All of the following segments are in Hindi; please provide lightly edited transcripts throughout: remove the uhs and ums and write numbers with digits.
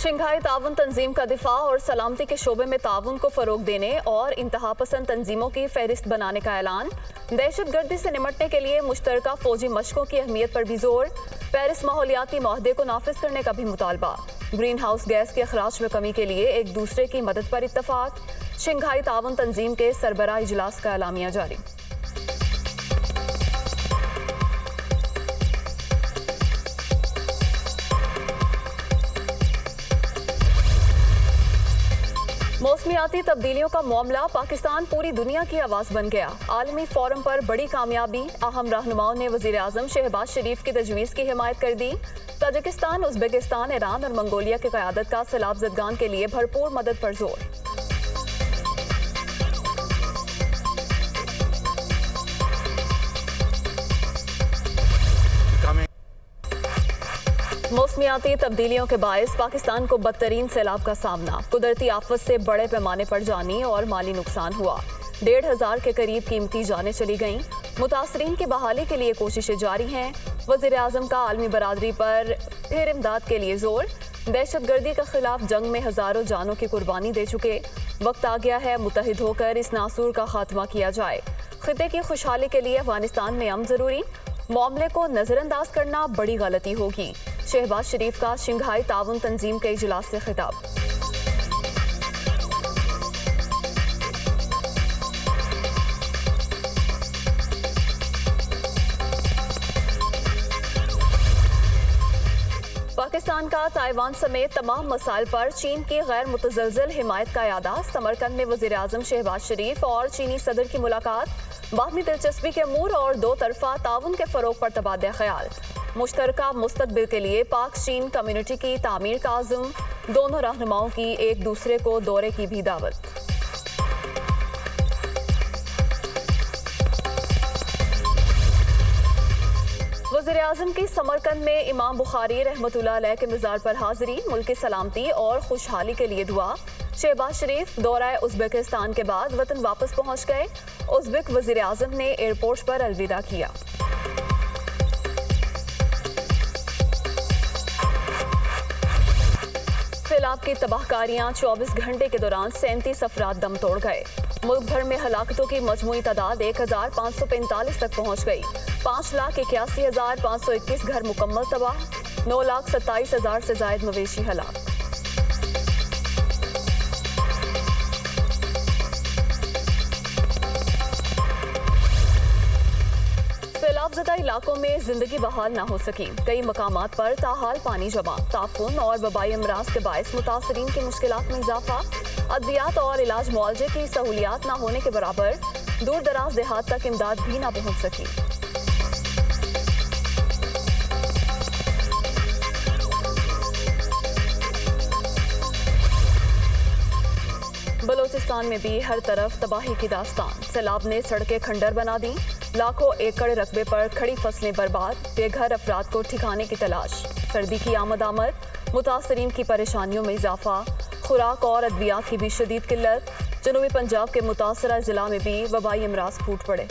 शंघाई ताउन तंजीम का दिफा और सलामती के शोबे में ताउन को फरोग देने और इंतहा पसंद तंजीमों की फहरिस्त बनाने का ऐलान। दहशत गर्दी से निमटने के लिए मुश्तरका फौजी मशकों की अहमियत पर भी जोर। पेरिस माहौलियाती माहदे को नाफिज करने का भी मुतालबा। ग्रीन हाउस गैस के अखराज में कमी के लिए एक दूसरे की मदद पर इत्तफाक। शंघाई ताउन तंजीम के सरबराह इजलास का एलामिया जारी। मौसमियाती तब्दीलियों का मामला, पाकिस्तान पूरी दुनिया की आवाज़ बन गया। आलमी फोरम पर बड़ी कामयाबी, अहम रहनुमाओं ने वज़ीर आज़म शहबाज शरीफ की तजवीज़ की हिमायत कर दी। ताजिकिस्तान, उज़्बेकिस्तान, ईरान और मंगोलिया की क़यादत का सैलाब ज़दगान के लिए भरपूर मदद पर जोर। मौसमियाती तब्दीलियों के बायस पाकिस्तान को बदतरीन सैलाब का सामना। कुदरती आफत से बड़े पैमाने पर जानी और माली नुकसान हुआ। 1,500 के करीब कीमती जानें चली गईं। मुतासरीन की बहाली के लिए कोशिशें जारी हैं। वज़ीर आज़म का आलमी बरादरी पर फिर इमदाद के लिए जोर। दहशत गर्दी के खिलाफ जंग में हज़ारों जानों की कुर्बानी दे चुके। वक्त आ गया है मुत्तहिद होकर इस नासूर का खात्मा किया जाए। खिते की खुशहाली के लिए अफगानिस्तान में अमन ज़रूरी। मामले को नज़रअंदाज करना बड़ी गलती होगी। शहबाज शरीफ का शंघाई ताउन तंजीम के इजलास से खिताब। पाकिस्तान का ताइवान समेत तमाम मसाइल पर चीन की गैर मुतज़लज़ल हिमायत का यादा। समरकंद में वज़ीर आज़म शहबाज शरीफ और चीनी सदर की मुलाकात। बाहमी दिलचस्पी के अमूर और दो तरफा ताउन के फ़रोग पर तबादला ख्याल। मुश्तरका मुस्तकबिल के लिए पाक चीन कम्युनिटी की तामीर का आज़म। दोनों रहनुमाओं की एक दूसरे को दौरे की भी दावत। वज़ीर आज़म की समरकंद में इमाम बुखारी रहमतुल्लाह अलैह के मज़ार पर हाज़री। मुल्क की सलामती और खुशहाली के लिए दुआ। शहबाज शरीफ दौरा उज़्बेकिस्तान के बाद वतन वापस पहुँच गए। उज़्बेक वज़ीर आज़म ने एयरपोर्ट पर अलविदा किया। सैलाब की तबाहकारियां, 24 घंटे के दौरान 37 अफराद दम तोड़ गए। मुल्क भर में हलाकतों की मजमूई तादाद 1,545 तक पहुँच गई। 5,81,521 घर मुकम्मल तबाह। 9,27,000 से जायद मवेशी हलाक। सैलाबज़दा इलाकों में जिंदगी बहाल न हो सकी। कई मकामात पर ताहाल पानी जमा। ताफुन और वबाई अमराज के बायस मुतासरीन की मुश्किलात में इजाफा। अद्वियात और इलाज मुआवजे की सहूलियात न होने के बराबर। दूर दराज देहात तक इमदाद भी न पहुँच सकी। बलोचिस्तान में भी हर तरफ तबाही की दास्तान। सैलाब ने सड़कें खंडर बना दी। लाखों एकड़ रकबे पर खड़ी फसलें बर्बाद। बेघर अफराद को ठिकाने की तलाश। सर्दी की आमद मुतासरीन की परेशानियों में इजाफा। खुराक और अद्वियात की भी शदीद किल्लत। जनूबी पंजाब के मुतासरा जिला में भी वबाई अमराज फूट पड़े।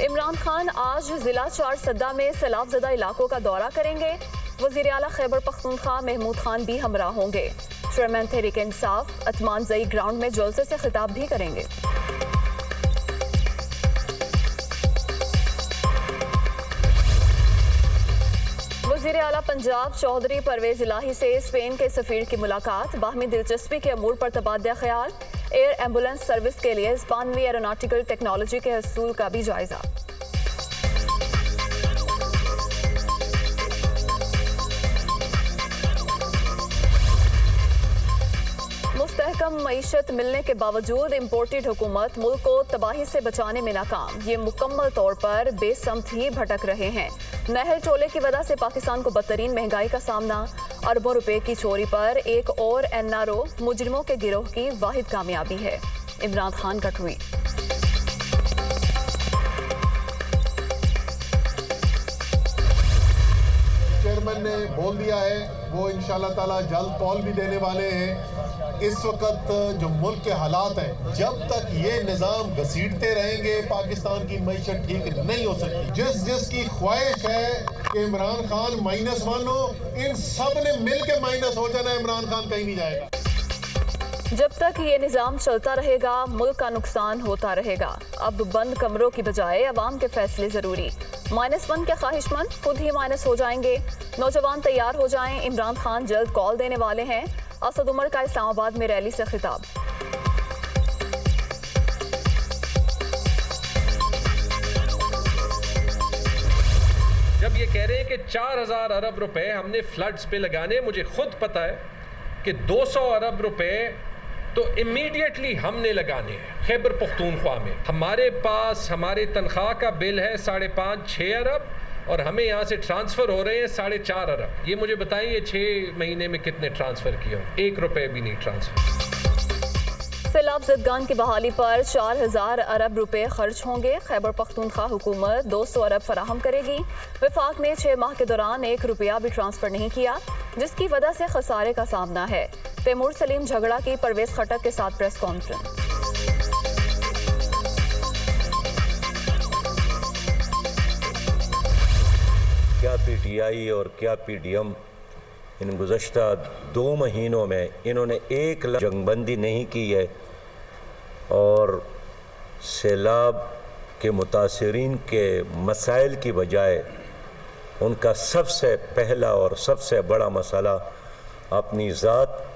इमरान खान आज जिला चारसद्दा में सैलाबज़दा इलाकों का दौरा करेंगे। वज़ीर आला खैबर पख्तूनख्वा महमूद खान भी हमरा होंगे। चेयरमैन तहरीक इंसाफ अतमान जई ग्राउंड में जलसे से खिताब भी करेंगे। वज़ीर आला पंजाब चौधरी परवेज इलाही से स्पेन के सफ़ीर की मुलाकात। बाहमी दिलचस्पी के अमूर पर तबादला ख्याल। एयर एम्बुलेंस सर्विस के लिए स्पानवी एरोनॉटिकल टेक्नोलॉजी के हसूल का भी जायजा। मुस्तहकम मईशत मिलने के बावजूद इम्पोर्टेड हुकूमत मुल्क को तबाही से बचाने में नाकाम। ये मुकम्मल तौर पर बेसमत ही भटक रहे हैं। नहर टोले की वजह से पाकिस्तान को बदतरीन महंगाई का सामना। अरबों रुपए की चोरी पर एक और एनआरओ मुजरिमों के गिरोह की वाहिद कामयाबी है। इमरान खान का ट्वीट। चेयरमैन ने बोल दिया है, वो इंशाल्लाह ताला जल्द कॉल भी देने वाले हैं। इस वक्त जो मुल्क के हालात हैं, जब तक ये निज़ाम घसीटते रहेंगे पाकिस्तान की मईशत ठीक नहीं हो सकती। जिसकी ख्वाहिश है कि इमरान खान -1 हो, इन सब ने मिल के माइनस हो जाना, इमरान खान कहीं नहीं जाएगा। जब तक ये निज़ाम चलता रहेगा मुल्क का नुकसान होता रहेगा। अब बंद कमरों की बजाय अवाम के फैसले ज़रूरी। -1 के ख्वाहिशमंद खुद ही माइनस हो जाएंगे। नौजवान तैयार हो जाएं, इमरान खान जल्द कॉल देने वाले हैं। असद उमर का इस्लामाबाद में रैली से खिताब। जब ये कह रहे हैं कि 4000 अरब रुपए हमने फ्लड्स पे लगाने, मुझे खुद पता है कि 200 अरब रुपए तो इमीडिएटली हमने लगाने हैं खैबर पख्तूनख्वा में। हमारे पास हमारे तनख्वाह का बिल है 5.5-6 अरब और हमें यहाँ से ट्रांसफ़र हो रहे हैं 4.5 अरब। ये मुझे बताइए 6 महीने में कितने ट्रांसफ़र किए हों? 1 रुपये भी नहीं ट्रांसफ़र। सैलाब ज़दगान की बहाली पर 4000 अरब रुपए खर्च होंगे। खैबर पख्तूनख्वा हुकूमत 200 अरब फराहम करेगी। वफाक ने 6 माह के दौरान 1 रुपया भी ट्रांसफ़र नहीं किया, जिसकी वजह से खसारे का सामना है। तैमूर सलीम झगड़ा की परवेज़ खटक के साथ प्रेस कॉन्फ्रेंस। क्या PTI और क्या PDM इन गुज़श्ता 2 महीनों में इन्होंने 1 लाख जंगबंदी नहीं की है और सैलाब के मुतासरीन के मसाइल की बजाय उनका सबसे पहला और सबसे बड़ा मसला अपनी ज़ात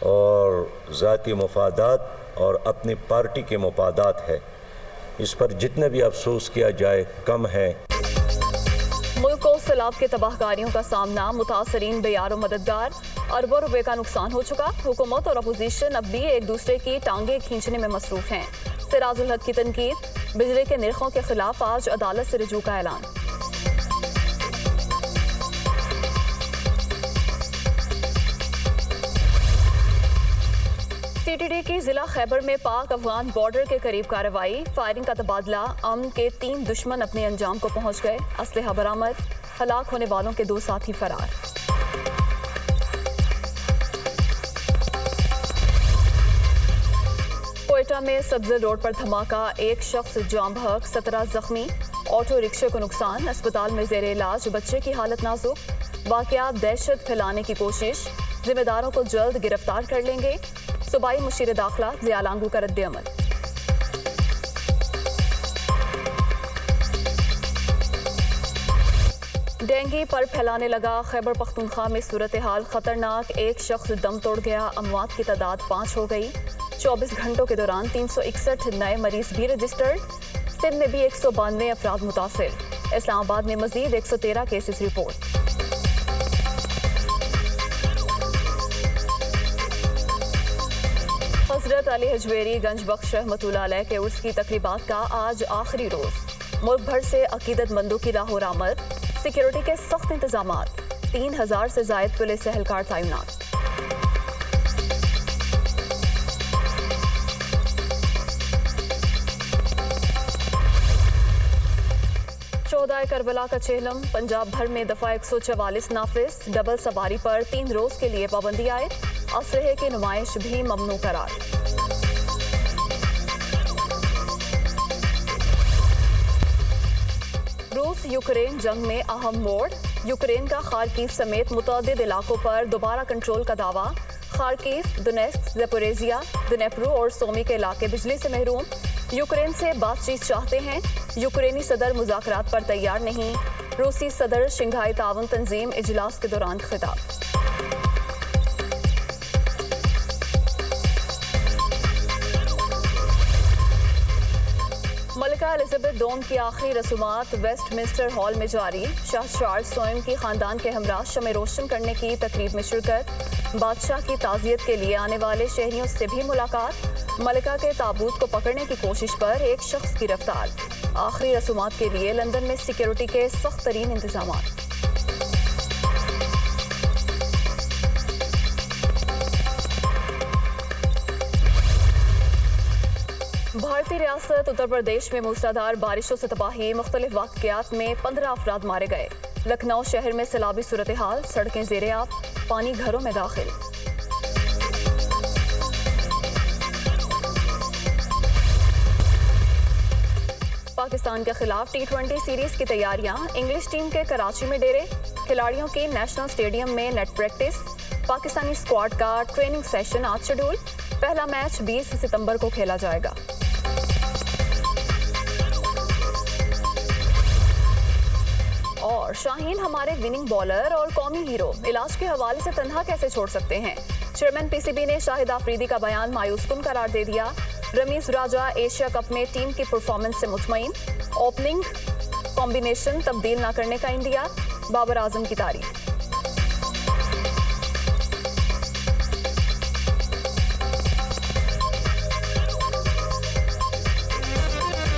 और ज़ाती मफादात और अपनी पार्टी के मफादात है। इस पर जितने भी अफसोस किया जाए कम है। मुल्क को सैलाब के तबाहकारियों का सामना, मुतासरीन बेयारो मददगार, अरबों रुपए का नुकसान हो चुका। हुकूमत और अपोजिशन अब भी एक दूसरे की टांगे खींचने में मसरूफ हैं। सिराजुल हक की तनकीद, बिजली के निर्खों के खिलाफ आज अदालत से रुजू का ऐलान। CTD की जिला खैबर में पाक अफगान बॉर्डर के करीब कार्रवाई, फायरिंग का तबादला, अमन के 3 दुश्मन अपने अंजाम को पहुंच गए। असलहा बरामद, हलाक होने वालों के 2 साथी फरार। कोयटा में सब्ज़र रोड पर धमाका, 1 शख्स जाम बहक, 17 जख्मी। ऑटो रिक्शे को नुकसान, अस्पताल में जेर इलाज बच्चे की हालत नाजुक। वाक़यात दहशत फैलाने की कोशिश, जिम्मेदारों को जल्द गिरफ्तार कर लेंगे। सूबाई मुशीर दाखिला ज़िया लांगू का रद्द-ए-अमल। डेंगू पर फैलाने लगा, खैबर पख्तूनख्वा में सूरत हाल खतरनाक, 1 शख्स दम तोड़ गया, अमवात की तादाद 5 हो गई। 24 घंटों के दौरान 361 नए मरीज भी रजिस्टर्ड। सिंध में भी 192 अफराद मुतासिर। इस्लामाबाद में मजीद 113 केसेस रिपोर्ट। हज़रत अली हजवेरी गंज बख्श रहमतुल्लाह अलैह के उर्स की तकरीबात का आज आखिरी रोज़। मुल्क भर से अकीदतमंदों की राहोरामद, सिक्योरिटी के सख्त इंतजामात, 3000 से ज़ायद पुलिस एहलकार तैनात। शोहदाए करबला का चेहलम, पंजाब भर में दफ़ा 144 नाफिज। डबल सवारी पर 3 रोज़ के लिए पाबंदी आए। असलहे की नुमाइश भी ममनू करार। रूस यूक्रेन जंग में अहम मोड़, यूक्रेन का खार्किव समेत मुतअद्दिद इलाकों पर दोबारा कंट्रोल का दावा। खार्किव, दोनेत्स्क, ज़पोरिज़िया, दनेप्रो और सोमी के इलाके बिजली से महरूम। यूक्रेन से बातचीत चाहते हैं, यूक्रेनी सदर मुज़ाकरात पर तैयार नहीं। रूसी सदर शंघाई ताउन तंजीम इजलास के दौरान खिताब। मलिका एलिजाबेथ दोम की आखिरी रसूमात वेस्टमिंस्टर हॉल में जारी। शाह चार्ल्स स्वयं की खानदान के हमरा शमे रोशन करने की तकरीब में शिरकत। बादशाह की ताज़ियत के लिए आने वाले शहरियों से भी मुलाकात। मलिका के ताबूत को पकड़ने की कोशिश पर 1 शख्स गिरफ्तार। आखिरी रसूमात के लिए लंदन में सिक्योरिटी के सख्त तरीन इंतजाम। भारतीय रियासत उत्तर प्रदेश में मूसलाधार बारिशों से तबाही, मुख्तलिफ वाक़यात में 15 अफराद मारे गए। लखनऊ शहर में सैलाबी सूरत हाल, सड़कें ज़ेरे आब, पानी घरों में दाखिल। पाकिस्तान के खिलाफ T20 सीरीज की तैयारियां, इंग्लिश टीम के कराची में डेरे, खिलाड़ियों की नेशनल स्टेडियम में नेट प्रैक्टिस, पाकिस्तानी स्क्वाड का ट्रेनिंग सेशन आज शेड्यूल, पहला मैच 20 सितंबर को खेला जाएगा। और शाहीन हमारे विनिंग बॉलर और कौमी हीरो, इलाज के हवाले से तन्हा कैसे छोड़ सकते हैं? चेयरमैन PCB ने शाहिद आफरीदी का बयान मायूसकुन करार दे दिया। रमीज राजा एशिया कप में टीम की परफॉर्मेंस से मुतमईन, ओपनिंग कॉम्बिनेशन तब्दील न करने का इंदिया, बाबर आजम की तारीफ।